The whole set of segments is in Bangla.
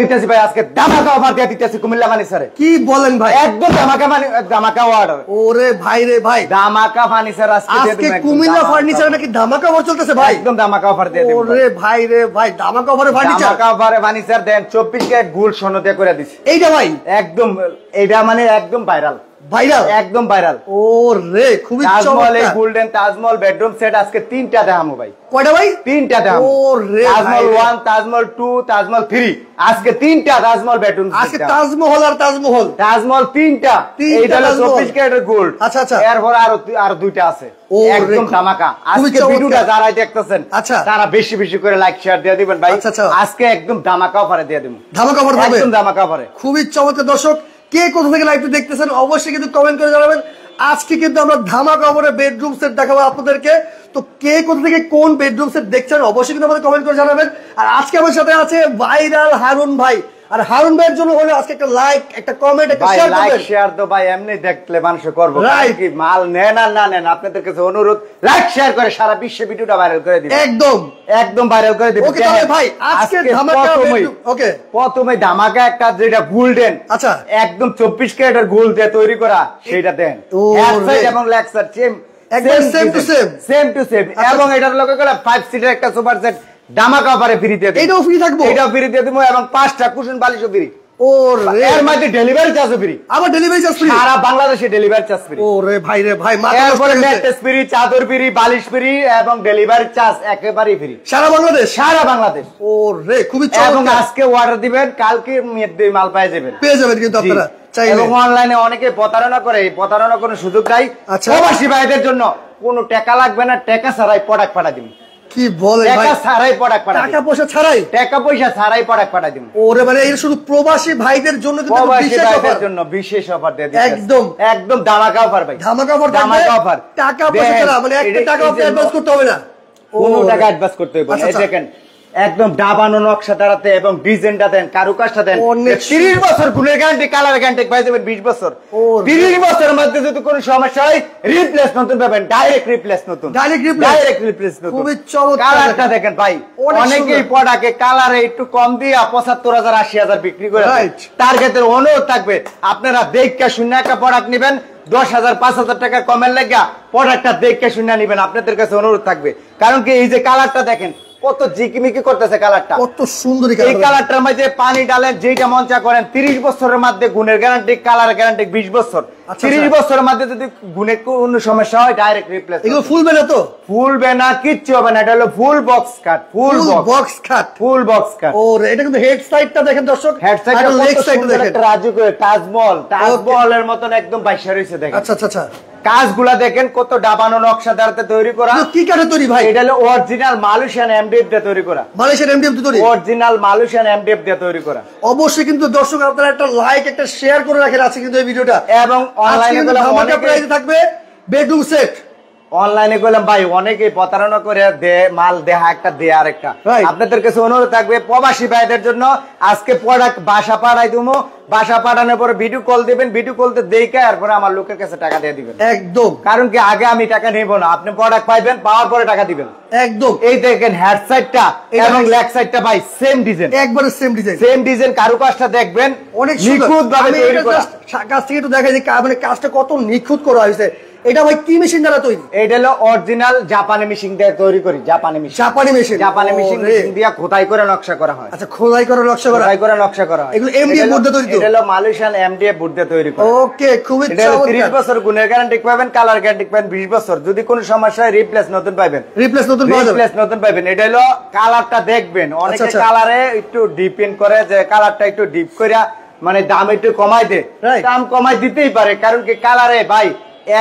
দিতেছি ভাই আজকে ধামাকা অফার দিয়ে দিতেছি কুমিল্লা ফার্নিচারে। কি বলেন ভাই? একদম ধামাকা অর্ডার। ওরে ভাই রে ভাই, ধামাকা ফার্নিচার আজকে কুমিল্লা ফার্নিচারে নাকি ধামাকা অফার চলতেছে ভাই। একদম ধামাকা অফার দিয়ে দেব। ওরে ভাই রে ভাই, ধামাকা অফারে ফার্নিচার, ধামাকা অফারে ফার্নিচার দেন 24 ক্যারেট গোল্ড সোনা দিয়ে করে দিছি। এইটা ভাই একদম, এইটা মানে একদম ভাইরাল ভাইরাল, একদম ভাইরাল। ও রে খুবই চমৎকার। Taj Mahal golden Taj Mahal bedroom set আজকে 3টা দেখামু ভাই। কয়টা ভাই? 3টা দেখামু। ও রে তাজমহল 1 তাজমহল 2 তাজমহল 3 আজকে 3টা তাজমহল বেডরুম সেট। আজকে তাজমহল আর তাজমহল 3টা। এইটা হলো 24 ক্যারেটের গোল্ড। আচ্ছা আচ্ছা, এরপর আরো 2টা আছে একদম ধামাকা। আজকে ভিডিওটা যারা দেখতেছেন তারা বেশি বেশি করে লাইক শেয়ার দিয়ে দিবেন ভাই। আজকে একদম ধামাকা অফারে দিয়ে দেব। ধামাকা অফার হবে, একদম ধামাকা অফারে। খুবই চমৎকার। দর্শক কে কোথা থেকে লাইভটা দেখতেছেন অবশ্যই কিন্তু কমেন্ট করে জানাবেন। আজকে কিন্তু আমরা ধামাকা অফারে বেডরুম সেট দেখাবো আপনাদেরকে। তো কে কোথা থেকে কোন বেডরুম সেট দেখছেন অবশ্যই কিন্তু আমাদের কমেন্ট করে জানাবেন। আর আজকে আমার সাথে আছে ভাইরাল হারুন ভাই। আর হারুন ভাইয়ের জন্য হলো আজকে একটা লাইক, একটা কমেন্ট, একটা শেয়ার করবেন। লাইক শেয়ার তো ভাই এমনি দেখলে মানুষ করব, কি মাল নেন আর না নেন আপনাদের কাছে অনুরোধ, লাইক শেয়ার করে সারা বিশ্বে ভিডিওটা ভাইরাল করে দিবেন। একদম ভাইরাল করে দিবেন। ওকে তাহলে ভাই আজকে ধামাকা বেডরুম। ওকে প্রথমে ধামাকা একটা যেটা গোল্ডেন, আচ্ছা একদম 24 ক্যারেটের গোল্ড দিয়ে তৈরি করা সেটা দেন। হেডসাইড এবং লেক্সার সেম টু সেম এবং এটার লগে গেলে 5 সিটার একটা সোফা সেট ধামাকা অফারে ফ্রি দিয়ে দেব। এটাও ফ্রি থাকবে, এটাও ফ্রি দিয়ে দেব এবং 5টা কুশন বালিশও ফ্রি। ওরে এর মধ্যে ডেলিভারি চার্জ ফ্রি। আবার ডেলিভারি চার্জ ফ্রি, সারা বাংলাদেশে ডেলিভারি চার্জ ফ্রি। ওরে ভাই রে ভাই, এরপরে ম্যাট্রেস ফ্রি, চাদর ফ্রি, বালিশ ফ্রি এবং ডেলিভারি চার্জ একেবারে ফ্রি সারা বাংলাদেশ। সারা বাংলাদেশ। ওরে খুবই চমৎকার। এবং আজকে অর্ডার দিবেন, কালকে মাল পেয়ে যাবেন কিন্তু আপনারা চাইলে। এবং অনলাইনে অনেকে প্রতারণা করে, এই প্রতারণা কোনো সুযোগ নাই। প্রবাসী ভাইদের জন্য কোনো টাকা লাগবে না, টাকা ছাড়াই প্রোডাক্ট পাঠা দিবেন। কি বলে ভাই? টাকা ছাড়াই প্রোডাক্ট পাঠা, টাকা পয়সা ছাড়াই, টাকা পয়সা ছাড়াই প্রোডাক্ট পাঠা দিবেন। ওরে মানে এটা শুধু প্রবাসী ভাইদের জন্য, কিন্তু বিশেষ অফার জন্য বিশেষ অফার দিয়ে দিচ্ছি। একদম ধামাকা অফার ভাই, ধামাকা অফার, ধামাকা অফার। টাকা পয়সা ছাড়া মানে একটা টাকা আপনি অ্যাডভান্স করতে হবে না, কোনো টাকা অ্যাডভান্স করতে হবে না। এই দেখেন একদম ডাবানো নকশা দাঁড়াতে এবং ডিজাইনটা দেন, কারুকাজটা দেন। 30 বছর গুণের গ্যারান্টি, কালার গ্যারান্টি পাই যাবেন 20 বছর। 30 বছরের মধ্যে যদি কোনো সমস্যা হয় রিপ্লেস নতুন পাবেন, ডাইরেক্ট রিপ্লেস নতুন, ডাইরেক্ট রিপ্লেস নতুন। খুবই চমৎকার। কালারটা দেখেন ভাই, অনেকেই প্রোডাক্টে কালারে একটু কম দিয়ে 75,000 80,000 বিক্রি করে। তার ক্ষেত্রে অনুরোধ থাকবে আপনারা দেখে শুনে একটা প্রোডাক্ট নেবেন, 10,000 5,000 টাকা কমের লাগা প্রোডাক্টটা দেখে শুনে নেবেন। আপনাদের কাছে অনুরোধ থাকবে, কারণ কি এই যে কালারটা দেখেন কত জিকিমিকি করতেছে, কালারটা কত সুন্দর। এই কালারটার মধ্যে পানি ডালেন যেটা মন চা করেন। 30 বছরের মধ্যে গুণের গ্যারান্টি, কালার গ্যারান্টি 20 বছর। 30 বছরের মধ্যে যদি গুণের কোনো সমস্যা হয় ডাইরেক্ট রিপ্লেস। এগুলো ফুলবে না তো? ফুলবে না, কিচ্ছু হবে না। এটা হলো full box cut, full box cut, full box cut. ও এটা কিন্তু হেড সাইডটা দেখেন দর্শক, হেড সাইডটা লেগ সাইডটা দেখেন রাজু করে তাজমহলের মতন একদম বাইশা রইছে দেখেন। আচ্ছা আচ্ছা আচ্ছা, কাজগুলা দেখেন কত ডাবানো নকশা দ্বারাতে তৈরি করা। কি কাঠে তৈরি ভাই? এটা হলো অরিজিনাল মালয়েশিয়ান এমডিএফ দিয়ে তৈরি করা। মালয়েশিয়ান এমডিএফ দিয়ে তৈরি, অরিজিনাল মালয়েশিয়ান এমডিএফ দিয়ে তৈরি করা। অবশ্যই কিন্তু দর্শক আপনারা একটা লাইক, একটা শেয়ার করে রাখেন আছে কিন্তু এই ভিডিওটা। এবং অনলাইনে গেলে অনেক প্রাইসে থাকবে বেডরুম সেট। অনলাইনে গেলাম ভাই অনেকেই প্রতারণা করে দে, মাল দেহা একটা দে আরেকটা। আপনাদের কাছে অনুরোধ থাকবে প্রবাসী ভাইদের জন্য আজকে প্রোডাক্ট বাসা পাঠাই দিমু। বাসা পাঠানোর পরে ভিডিও কল দিবেন, ভিডিও কলতে দেখে এরপরে আমার লোকের কাছে টাকা দিয়ে দিবেন। একদম, কারণ কি আগে আমি টাকা নেব না, আপনি প্রোডাক্ট পাইবেন, পাওয়ার পরে টাকা দিবেন। একদম। এই দেখেন হেড সাইডটা এবং লেগ সাইডটা ভাই সেম ডিজাইন, একবারে সেম ডিজাইন, সেম ডিজাইন। কারুকাজটা দেখবেন অনেক নিখুঁত ভাবে তৈরি করা। কাছ থেকে একটু দেখা যায় মানে কাজটা কত নিখুঁত করা হয়েছে। এটা ভাই কি মেশিন দ্বারা তৈরি? এটা হলো অরিজিনাল জাপানি মেশিন দিয়ে তৈরি করি। জাপানি মেশিন, জাপানি মেশিন, জাপানি মেশিন দিয়ে খোদাই করে নকশা করা হয়। আচ্ছা, খোদাই করে নকশা করা, খোদাই করে নকশা করা হয়। এগুলো এমডিএফ বোর্ড দিয়ে তৈরি। এটা হলো মালয়েশিয়ান এমডিএফ বোর্ড দিয়ে তৈরি করা। ওকে, খুবই চমৎকার। 30 বছর গুণের গ্যারান্টি পাবেন, কালার গ্যারান্টি পাবেন 20 বছর। যদি কোনো সমস্যা হয় রিপ্লেস নতুন পাবেন, রিপ্লেস নতুন পাওয়া যাবে, রিপ্লেস নতুন পাবেন। এটা হলো কালারটা দেখবেন, অনেকে কালারে একটু ডিপেন্ড করে যে কালারটা একটু ডিপ কইরা মানে দাম একটু কমাই দে, দাম কমাই দিতেই পারে। কারণ কি কালারে ভাই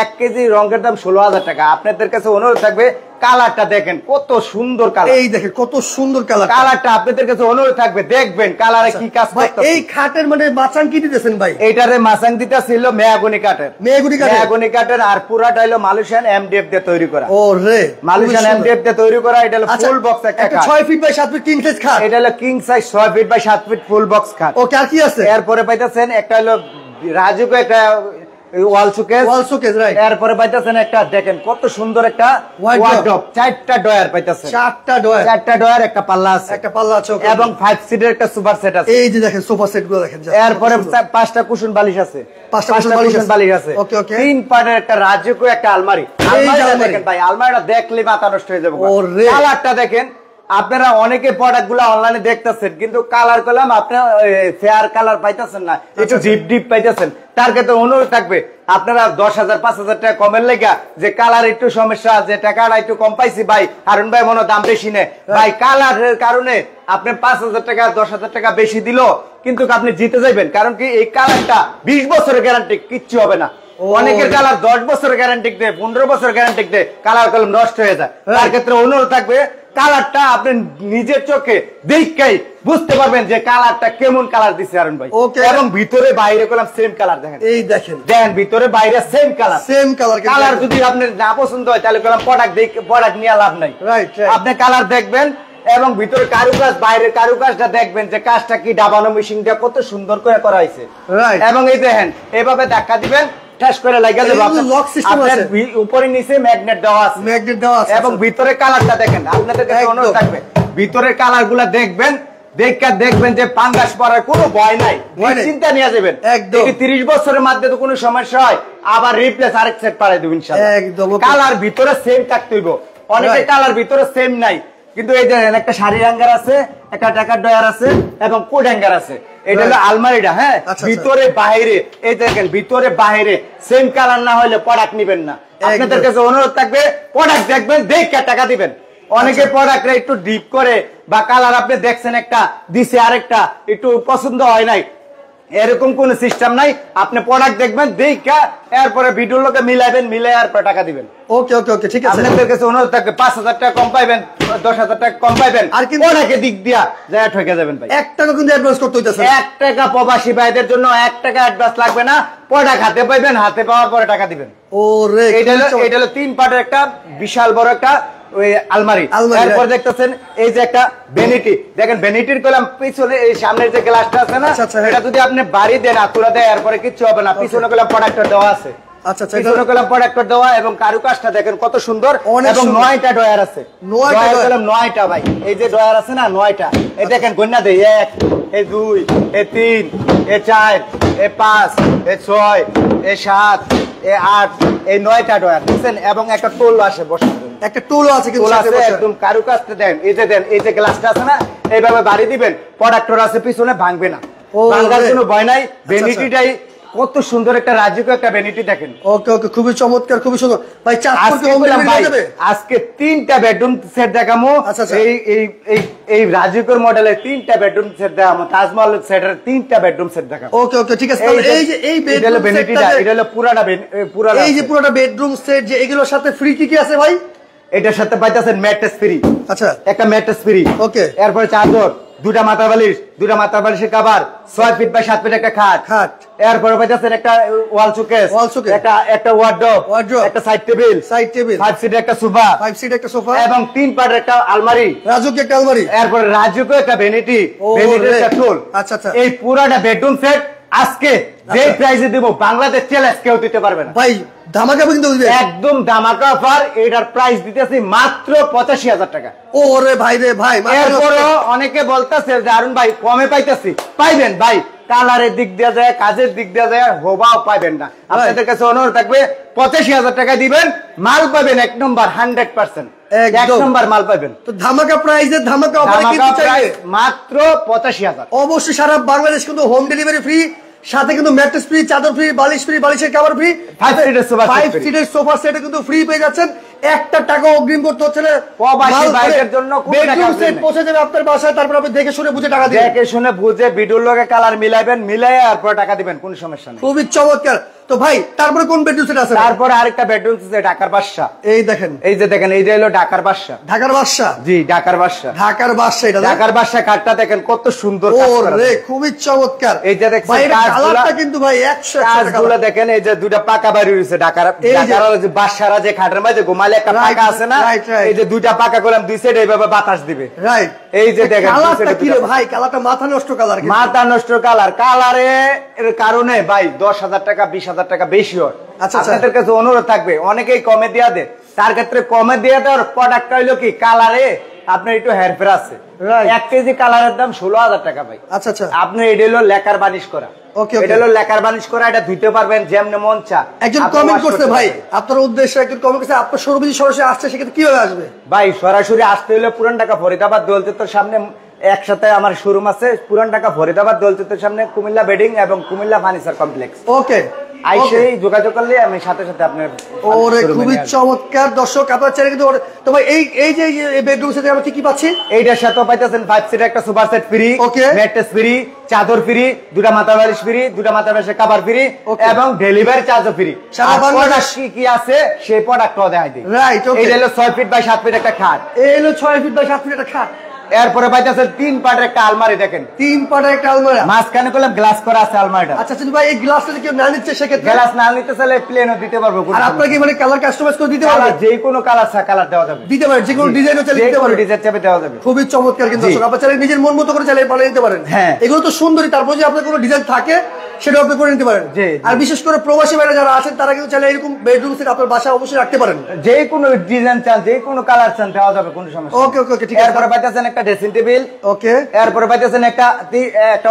1 কেজি রঙের দাম 16,000 টাকা। আপনাদের কাছে অনুরোধ থাকবে কালারটা দেখেন কত সুন্দর কালার। এই দেখেন কত সুন্দর কালার, কালারটা আপনাদের কাছে অনুরোধ থাকবে দেখবেন কালারে কি কাজ করতে। এই খাটের মানে মাছাং কি দিতেছেন ভাই? এইটারে মাছাং দিতা ছিল মেহগনি কাঠের, মেহগনি কাঠের। আর পুরাটা হলো মালয়েশিয়ান এমডিএফ দিয়ে তৈরি করা। ও রে, মালয়েশিয়ান এমডিএফ দিয়ে তৈরি করা। এটা হলো ফুল বক্স একটা খাট, 6 feet by 7 feet king size খাট। এটা হলো king size 6 feet by 7 feet full box খাট। ওকে, আর কি আছে? এরপরে পাইতাছেন একটা হলো রাজুকে একটা ওয়াল শোকেস রাইট। এরপরে পাইতেছেন একটা দেখেন কত সুন্দর একটা ওয়ার্ডরোব, 4টা ডয়ার পাইতেছেন, 4টা ডয়ার, একটা পাল্লা আছে, এবং 5 সিটের একটা সুপার সেট আছে। এই যে দেখেন সোফা সেট গুলো দেখেন। এরপরে 5টা কুশন বালিশ আছে, 5টা কুশন বালিশ আছে। ওকে ওকে। 3 পার্টের একটা রাজকীয় একটা আলমারি। দেখেন ভাই, আলমারিটা দেখলে মাথা নষ্ট হয়ে যাবে। কালারটা দেখেন, আপনারা অনেকে প্রোডাক্ট গুলা অনলাইনে দেখতেছেন, কিন্তু কালার করলাম আপনারা ফেয়ার কালার পাইতেছেন না, একটু ডিপ ডিপ পাইতেছেন। তার ক্ষেত্রে অনুরোধ থাকবে আপনারা 10,000 5,000 টাকা কমের লেগা যে কালার একটু সমস্যা, যে টাকাটা একটু কম পাইছি ভাই, হারুন ভাই মনে দাম বেশি নেই ভাই, কালারের কারণে আপনি 5,000 টাকা 10,000 টাকা বেশি দিল, কিন্তু আপনি জিতে যাবেন। কারণ কি এই কালারটা 20 বছরের গ্যারান্টি, কিচ্ছু হবে না। অনেকের কালার 10 বছরের গ্যারান্টি দেয়, 15 বছরের গ্যারান্টি দেয়, কালার কলম নষ্ট হয়ে যায়। তার ক্ষেত্রে অনুরোধ থাকবে কালারটা আপনি নিজের চোখে দেখেই বুঝতে পারবেন যে কালারটা কেমন কালার দিছে হারুন ভাই। এবং ভিতরে বাইরে করলাম সেম কালার। দেখেন, এই দেখেন ভিতরে বাইরে সেম কালার। কালার যদি আপনার না পছন্দ হয় তাহলে করলাম প্রোডাক্ট নিয়ে লাভ নাই। আপনি কালার দেখবেন এবং ভিতরে কারুকাজ, বাইরের কারুকাজটা দেখবেন যে কাজটা কি, ডাবানো মেশিনটা কত সুন্দর করে করা হয়েছে। এবং এই দেখেন এভাবে ধাক্কা দিবেন, করে লাগা যাবে। আপনার উপরে নিচে ম্যাগনেট দেওয়া আছে, এবং ভিতরে কালারটা দেখেন। আপনাদের কাছে অনুরোধ থাকবে ভিতরের কালার গুলা দেখবেন যে পাঙ্গাস পড়ার কোনো ভয় নাই, চিন্তা নিয়ে যাবেন। 30 বছরের মধ্যে তো কোনো সমস্যা হয়, আবার রিপ্লেস আরেক সেট পাড়াই দেবেন ইনশাআল্লাহ। কালার ভিতরে সেম থাকতে হইব, অনেকে কালার ভিতরে সেম নাই। কিন্তু এই দেখেন একটা শাড়ি হ্যাঙ্গার আছে, একটা টাকার ডয়ার আছে, এবং কোট হ্যাঙ্গার আছে। এটা হলো আলমারিটা। হ্যাঁ, ভিতরে বাইরে এই দেখেন, ভিতরে বাইরে সেম কালার না হলে প্রোডাক্ট নিবেন না। আপনাদের কাছে অনুরোধ থাকবে প্রোডাক্ট দেখবেন, দেখে টাকা দিবেন। অনেকে প্রোডাক্টটা একটু ডিপ করে বা কালার আপনি দেখছেন একটা দিছে আরেকটা একটু পছন্দ হয় নাই, এরকম কোন সিস্টেম নাই। আপনি প্রোডাক্ট দেখবেন, দেখা এরপরে ভিডিওর লোকে মিলাইবেন, মিলাই এরপর টাকা দিবেন। ওকে ওকে ওকে, ঠিক আছে। আপনাদের কাছে অনুরোধ থাকবে 5,000 টাকা কম পাইবেন, 10,000 টাকা কম পাইবেন, আর কি অনেকে দিক দিয়া যায় ঠকে যাবেন ভাই। 1 টাকা কিন্তু অ্যাডভান্স করতে হইতাছে। 1 টাকা প্রবাসী ভাইদের জন্য 1 টাকা অ্যাডভান্স লাগবে না, প্রোডাক্ট হাতে পাইবেন, হাতে পাওয়ার পরে টাকা দিবেন। ওরে, এটা হলো 3 পার্টের একটা বিশাল বড় একটা ওই আলমারি। এরপর দেখতেছেন এই যে একটা ভ্যানিটি। দেখেন ভ্যানিটির কলাম পিছনে এই সামনের যে গ্লাসটা আছে না, এটা যদি আপনি বাড়ি দেন, আতুরা দেয়, এরপরে কিচ্ছু হবে না। পিছনে কলাম প্রোডাক্টর দেওয়া আছে, পিছনে কলাম প্রোডাক্টর দেওয়া, এবং কারুকাজটা দেখেন কত সুন্দর। এবং 9টা ডয়ার আছে, 9টা ভাই। এই যে ডয়ার আছে না 9টা, এই দেখেন গন্যা দেই 1, এই 2, এই 3, এই 4, এই 5, এই 6, এই 7, এই 8, এই 9টা ডয়ার দেখছেন। এবং একটা টোল আসে বসার, একটা টুলও আছে, কিন্তু একদম কারুকাজটা দেন। এই যে দেন, এই যে গ্লাসটা আছে না, এইভাবে বাড়ি দিবেন, প্রোডাক্টর আছে পিছনে, ভাঙবে না, ভাঙার কোনো ভয় নাই। ভ্যানিটিটাই কত সুন্দর একটা রাজকীয় একটা ভ্যানিটি দেখেন। ওকে ওকে, খুবই চমৎকার, খুবই সুন্দর ভাই। আজকে 3টা বেডরুম সেট দেখামো। এই রাজকীয় মডেলের 3টা বেডরুম সেট দেখামো, তাজমহল সেটের 3টা বেডরুম সেট দেখাবো। ওকে ওকে, ঠিক আছে। এই যে এই বেডরুম ভ্যানিটিটা, এটা হলো পুরাটা এই যে পুরাটা বেডরুম সেট, যে এগুলোর সাথে ফ্রি কি কি আছে ভাই? এটার সাথে পাইতেছেন ম্যাট্রেস ফ্রি। আচ্ছা, একটা ম্যাট্রেস ফ্রি। ওকে। এরপরে চাদর, 2টা মাথা বালিশ, 2টা মাথা বালিশের কভার, 6 ফিট বাই 7 ফিট একটা খাট। এরপরে পাইতেছেন একটা ওয়াল শোকেস, একটা ওয়ার্ডরোব, একটা সাইড টেবিল, 5 সিটের একটা সোফা, এবং 3 পার্টের একটা আলমারি, রাজকীয় একটা আলমারি। এরপরে রাজকীয় একটা ভ্যানিটি, ভ্যানিটির একটা টুল। আচ্ছা আচ্ছা, এই পুরাটা বেডরুম সেট আজকে যে প্রাইসে দেব, বাংলাদেশ চ্যালেঞ্জ কেউ দিতে পারবে না ভাই। ধামাকা কিন্তু একদম ধামাকা অফার। এটার প্রাইস দিতেছি মাত্র 85,000 টাকা। ওরে ভাই রে ভাই, এরপরে অনেকে বলতেছে যে আরুন ভাই কমে পাইতেছি, পাইবেন ভাই। কালারের দিক দেওয়া যায়, কাজের দিক দেওয়া যায়, হোবাও পাইবেন না। আপনাদের কাছে অনুরোধ থাকবে 85,000 টাকা দিবেন, মাল পাবেন 1 নম্বর 100%, 1 নম্বর মাল পাবেন। তো ধামাকা প্রাইসে ধামাকা অফারে কিন্তু চাইলে মাত্র 85,000। অবশ্যই সারা বাংলাদেশ কিন্তু হোম ডেলিভারি ফ্রি, সাথে কিন্তু ম্যাট্রেস ফ্রি, চাদর ফ্রি, বালিশ ফ্রি, বালিশের কভার ফ্রি, 5 সিটের সোফা সেট কিন্তু ফ্রি পেয়ে যাচ্ছেন। 1 টাকা অগ্রিম করতে হচ্ছে না। প্রবাসী ভাইদের জন্য বেডরুম সেট পৌঁছে যাবে আপনার বাসায়, তারপর আপনি দেখে শুনে বুঝে টাকা দিবেন। দেখে শুনে বুঝে ভিডিওর লগে কালার মিলাবেন, মিলাইয়া তারপর টাকা দিবেন, কোনো সমস্যা নেই। খুবই চমৎকার। তো ভাই তারপরে কোন বেডরুম সেট আছে? তারপরে আরেকটা বেডরুম সেট ঢাকার বাদশা। এই দেখেন, এই যে দেখেন, এই যে হলো ঢাকার বাদশা। ঢাকার বাদশা, জি ঢাকার বাদশা। ঢাকার বাদশা, এটা ঢাকার বাদশা। কাটটা দেখেন কত সুন্দর কাজ করা। ওরে খুবই চমৎকার। এই যে দেখেন কালারটা কিন্তু ভাই 100 কাজগুলো দেখেন। এই যে 2টা পাকা বাড়ি রয়েছে ঢাকার যে বাদশারা যে খাটের মধ্যে ঘুমালে একটা পাকা আছে না, এই যে 2টা পাকা করলাম, 2 সাইডে এইভাবে বাতাস দিবে। রাইট। এই যে দেখেন কালারটা কি রে ভাই, কালারটা মাথা নষ্ট কালার, মাথা নষ্ট কালার। কালারের কারণে ভাই 10,000 টাকা 20,000 50,000 টাকা বেশি হয়। আপনাদের কাছে অনুরোধ থাকবে, অনেকেই কমে দেয়া দেয়, তার ক্ষেত্রে কমে দেয়া দেওয়ার প্রোডাক্টটা হইলো কি কালারে আপনার একটু হেরফের আছে। 1 কেজি কালারের দাম 16,000 টাকা ভাই। আচ্ছা আচ্ছা, আপনি এটা হলো লেকার বানিশ করা। এটা হলো লেকার বানিশ করা, এটা ধুইতে পারবেন যেমনে মন চা। একজন কমেন্ট করতে ভাই, আপনার উদ্দেশ্যে একজন কমেন্ট করতে, আপনার শোরুমে সরাসরি আসছে সেক্ষেত্রে কিভাবে আসবে? ভাই সরাসরি আসতে হলে পুরান ঢাকা ফরিদাবাদ দোলচত্বর সামনে একসাথে আমার শোরুম আছে, পুরান ঢাকা ফরিদাবাদ দোলচত্বর সামনে কুমিল্লা বেডিং এবং কুমিল্লা ফার্নিচার কমপ্লেক্স। ওকে, আইসেই যোগাযোগ করলে আমি সাথে সাথে আপনার। ওরে খুবই চমৎকার দর্শক, আপনার চ্যানেলে কিন্তু তো ভাই এই যে বেডরুম সেটে আমরা কি পাচ্ছি? এইটার সাথে পাইতেছেন 5 সিটের একটা super set free, mattress free, চাদর ফ্রি, দুটা মাথা বালিশ ফ্রি, দুটা মাথা বালিশের কভার ফ্রি এবং ডেলিভারি চার্জও ফ্রি। সারা বাংলাদেশ কি আছে সেই প্রোডাক্টও দেখাই দিই। রাইট, ওকে। এই হলো 6 ফিট বাই 7 ফিট একটা খাট। এই হলো 6 ফিট বাই 7 ফিট একটা খাট। এরপরে পাইতেছে 3 পাটের একটা আলমারি, দেখেন 3 পাটের একটা আলমারি, মাঝখানে করলাম গ্লাস করা আছে আলমারিটা। আচ্ছা আচ্ছা ভাই, এই গ্লাসটা যদি কেউ না নিচ্ছে সেক্ষেত্রে গ্লাস না নিতে চাইলে প্লেনও দিতে পারবো। আর আপনারা কি মানে কালার কাস্টমাইজ করে দিতে পারবেন? যে কোনো কালার কালার দেওয়া যাবে, দিতে পারেন, যে কোনো ডিজাইনও চাইলে দিতে পারবেন, ডিজাইন চাইলে দেওয়া যাবে। খুবই চমৎকার কিন্তু দর্শক, আপনারা চাইলে নিজের মন মতো করে চাইলে বানিয়ে নিতে পারেন। হ্যাঁ, এগুলো তো সুন্দরই, তারপর যদি আপনার কোনো ডিজাইন থাকে সেটা আপনি করে নিতে পারেন। আর বিশেষ করে প্রবাসী ভাইরা যারা আছেন তারা কিন্তু চাইলে এরকম বেডরুম সেট আপনার বাসায় অবশ্যই রাখতে পারেন। যে কোনো ডিজাইন চান, যে কোনো কালার চান দেওয়া যাবে, কোনো সমস্যা। ওকে ওকে ওকে, ঠিক আছে। এরপরে পাইতেছেন একটা ড্রেসিং টেবিল। ওকে, এরপরে পাইতেছেন একটা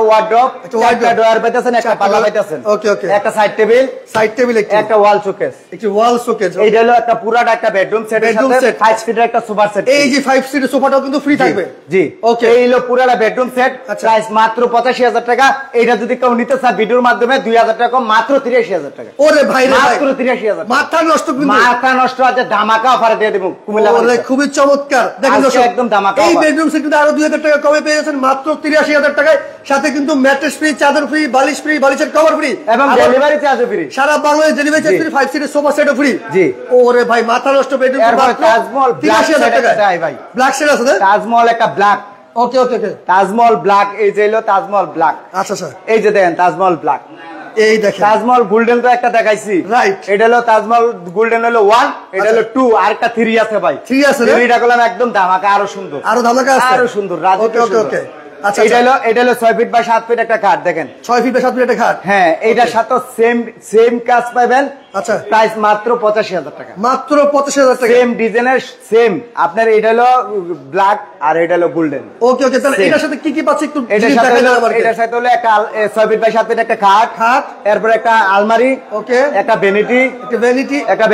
ওয়ার্ডরোব, একটা ড্রয়ার পাইতেছেন, একটা পাল্লা পাইতেছেন। ওকে ওকে, একটা সাইড টেবিল, একটা ওয়াল শোকেস, একটা ওয়াল শোকেস। এইটা হলো একটা পুরাটা একটা বেডরুম সেট, বেডরুম সেট 5 ফিটের একটা সোফা সেট। এই যে 5 সিটের সোফাটাও কিন্তু ফ্রি থাকবে। জি, ওকে। এই হলো পুরাটা বেডরুম সেট, প্রাইস মাত্র 85,000 টাকা। এটা যদি কেউ নিতে চায় ভিডিওর মাধ্যমে 2,000 টাকা, মাত্র 83,000 টাকা। ওরে ভাই রে, মাত্র 83,000। মাথা নষ্ট, কিন্তু মাথা নষ্ট আছে, ধামাকা অফারে দিয়ে দেব কুমিল্লা। ওরে খুবই চমৎকার, দেখেন দর্শক একদম ধামাকা। এই বেডরুম সেট কিন্তু আরো 2,000 টাকা কমে পেয়ে যাচ্ছেন মাত্র 83,000 টাকায়। সাথে কিন্তু ম্যাট্রেস ফ্রি, চাদর ফ্রি, বালিশ ফ্রি, বালিশের কভার ফ্রি এবং ডেলিভারি চার্জ ফ্রি। সারা বাংলাদেশ ডেলিভারি চার্জ ফ্রি, 5 সিটের সোফা সেটও ফ্রি। জি, ওরে ভাই মাথা নষ্ট বেডরুম সেট মাত্র 83,000 টাকা। ভাই ব্ল্যাক সেট আছে, তাজমহল একটা ব্ল্যাক। ওকে ওকে ওকে, তাজমহল ব্ল্যাক। এই যে হলো তাজমহল ব্ল্যাক। আচ্ছা আচ্ছা, এই যে দেখেন তাজমহল ব্ল্যাক। এই দেখেন তাজমহল গোল্ডেন তো একটা দেখাইছি, রাইট। এটা হলো তাজমহল গোল্ডেন হলো 1, এটা হলো 2, আর একটা 3 আছে ভাই। 3 আছে, 3টা করলাম একদম ধামাকা, আরো সুন্দর, আরো ধামাকা আছে, আরো সুন্দর। ওকে ওকে ওকে, আচ্ছা এটা হলো 6 ফিট বাই 7 ফিট একটা খাট, দেখেন 6 ফিট বাই 7 ফিট একটা খাট। হ্যাঁ, এইটার সাথে সেম কাজ পাবেন। আচ্ছা, প্রাইস মাত্র 85,000 টাকা, মাত্র 85,000 টাকা। সেম ডিজাইনের সেম আপনার, এটা হলো ব্ল্যাক আর এটা হলো গোল্ডেন। ওকে ওকে, তাহলে এটার সাথে কি কি পাচ্ছি একটু এটার সাথে হলো একটা 6 ফিট বাই 7 ফিট একটা খাট, এরপর একটা আলমারি, ওকে, একটা ভ্যানিটি, একটা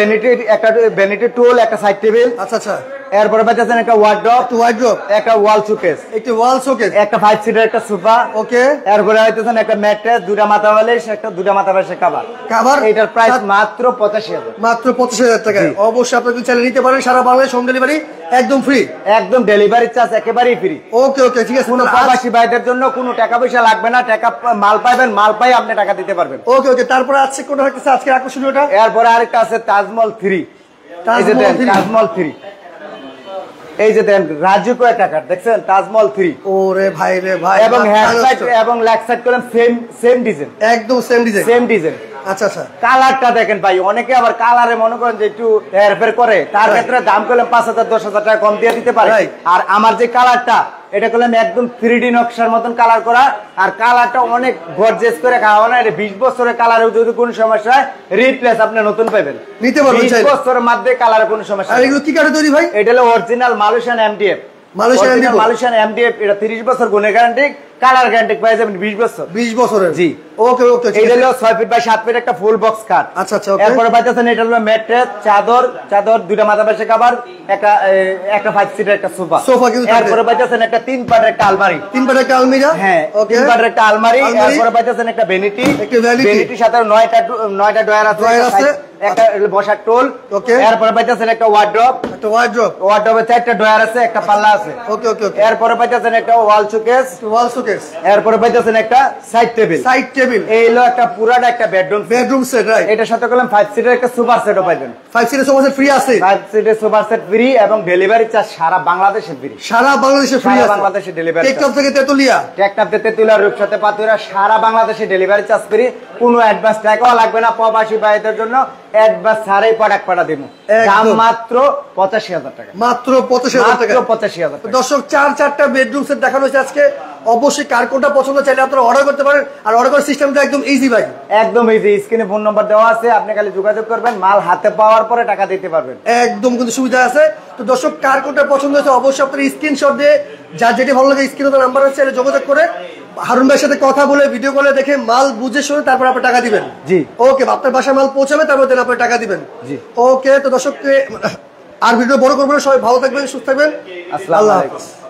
ভ্যানিটি টুল, একটা সাইড টেবিল। আচ্ছা আচ্ছা, এরপরে পাচ্ছেন একটা ওয়ার্ডরোব, একটা ওয়াল শোকেস, একটা 5 সিটের একটা সোফা। ওকে, এরপরে পাচ্ছেন একটা ম্যাট্রেস, দুটা মাথা বালিশ, একটা দুটা মাথা বালিশের কভার। এটার প্রাইস মাত্র 85,000, মাত্র 85,000 টাকা। অবশ্যই আপনারা চাইলে নিতে পারেন, সারা বাংলাদেশ হোম ডেলিভারি একদম ফ্রি, একদম ডেলিভারি চার্জ একেবারেই ফ্রি। ওকে ওকে, ঠিক আছে। কোনো প্রবাসী ভাইদের জন্য কোনো টাকা পয়সা লাগবে না, টাকা মাল পাবেন, মাল পাই আপনি টাকা দিতে পারবেন। ওকে ওকে, তারপরে আছে কোনটা হচ্ছে আজকে আকর্ষণীয়টা? এরপরে আরেকটা আছে তাজমহল 3। তাজমহল 3, এই যে দেন রাজুকো একটা কাট, দেখছেন তাজমহল 3। ওরে ভাই রে ভাই, এবং হেড সাইড এবং লেগ সাইড করে সেম ডিজাইন, একদম সেম ডিজাইন। আচ্ছা আচ্ছা, কালারটা দেখেন ভাই, অনেকে আবার কালারে মনে করেন যে একটু হেরফের করে, তার ক্ষেত্রে দাম করলাম 5,000 10,000 টাকা কম দিয়ে দিতে পারে। আর আমার যে কালারটা, এটা করলাম একদম 3D নকশার মতন কালার করা, আর কালারটা অনেক গর্জিয়াস করে খাওয়া না। এটা 20 বছরের কালারে যদি কোনো সমস্যা হয় রিপ্লেস আপনি নতুন পাবেন, নিতে পারবেন 20 বছরের মধ্যে কালারে কোনো সমস্যা। আর এগুলো কি কাঠে তৈরি ভাই? এটা হলো original Malaysian MDF. Malaysian MDF, এটা 30 বছর গুণের গ্যারান্টি, কালার গ্যারান্টি পাই যাবেন 20 বছর। 20 বছরের, জি। ওকে ওকে, এটা হলো 6 ফিট বাই 7 ফিট একটা ফুল বক্স কাট। আচ্ছা আচ্ছা, এরপরে পাইতেছেন এটা হলো ম্যাট্রেস, চাদর, দুইটা মাথা বালিশের কভার, একটা 5 সিটের একটা সোফা। এরপরে পাইতেছেন একটা 3 পাটের একটা আলমারি, 3 পাটের একটা আলমিরা। হ্যাঁ, 3 পাটের একটা আলমারি। এরপরে পাইতেছেন একটা ভ্যানিটি, ভ্যানিটির সাথে 9টা ড্রয়ার আছে, একটা বসার টুল। ওকে, এরপরে পাইতেছেন একটা ওয়ার্ডরোব, ওয়ার্ডরোবে 4টা ড্রয়ার আছে, একটা পাল্লা আছে। ওকে ওকে ওকে, এরপরে পাইতেছেন একটা ওয়াল শোকেস, এরপরে পাইতেছেন একটা সাইড টেবিল। এই হলো একটা পুরাটা একটা বেডরুম সেট, রাইট। এটার সাথে করলাম 5 সিটের একটা সুপার সেটও পাইবেন। 5 সিটের সোফা সেট ফ্রি আছে 5 সিটের সোফা সেট ফ্রি এবং ডেলিভারি চার্জ সারা বাংলাদেশে ফ্রি সারা বাংলাদেশে ফ্রি আছে বাংলাদেশে ডেলিভারি টেকটপ থেকে তেতুলিয়া রূপসাতে পাতুরিয়া সারা বাংলাদেশে ডেলিভারি চার্জ ফ্রি কোনো অ্যাডভান্স টাকাও লাগবে না প্রবাসী ভাইদের জন্য অ্যাডভান্স ছাড়াই প্রোডাক্ট পাঠা দেব দাম মাত্র 85000 টাকা মাত্র 85000 টাকা 85000 টাকা দর্শক 4টা বেডরুম সেট দেখানো হয়েছে আজকে অবশ্যই কার কোনটা পছন্দ চাইলে আপনারা অর্ডার করতে পারেন আর অর্ডার করার সিস্টেমটা একদম ইজি ভাই একদম ইজি স্ক্রিনে ফোন নাম্বার দেওয়া আছে আপনি খালি যোগাযোগ করবেন মাল হাতে পাওয়ার পরে টাকা দিতে পারবেন একদম কিন্তু সুবিধা আছে তো দর্শক কার কোনটা পছন্দ হয়েছে অবশ্যই আপনারা স্ক্রিনশট দিয়ে যার যেটা ভালো লাগে স্ক্রিনে নাম্বার আছে এটা যোগাযোগ করে হারুন ভাইয়ের সাথে কথা বলে ভিডিও কলে দেখে মাল বুঝে শুনে তারপর আপনি টাকা দিবেন জি ওকে আপনার বাসায় মাল পৌঁছাবে তারপর দেন আপনি টাকা দিবেন জি ওকে তো দর্শক আর ভিডিও বড় করবেন সবাই ভালো থাকবেন সুস্থ থাকবেন আসসালামু আলাইকুম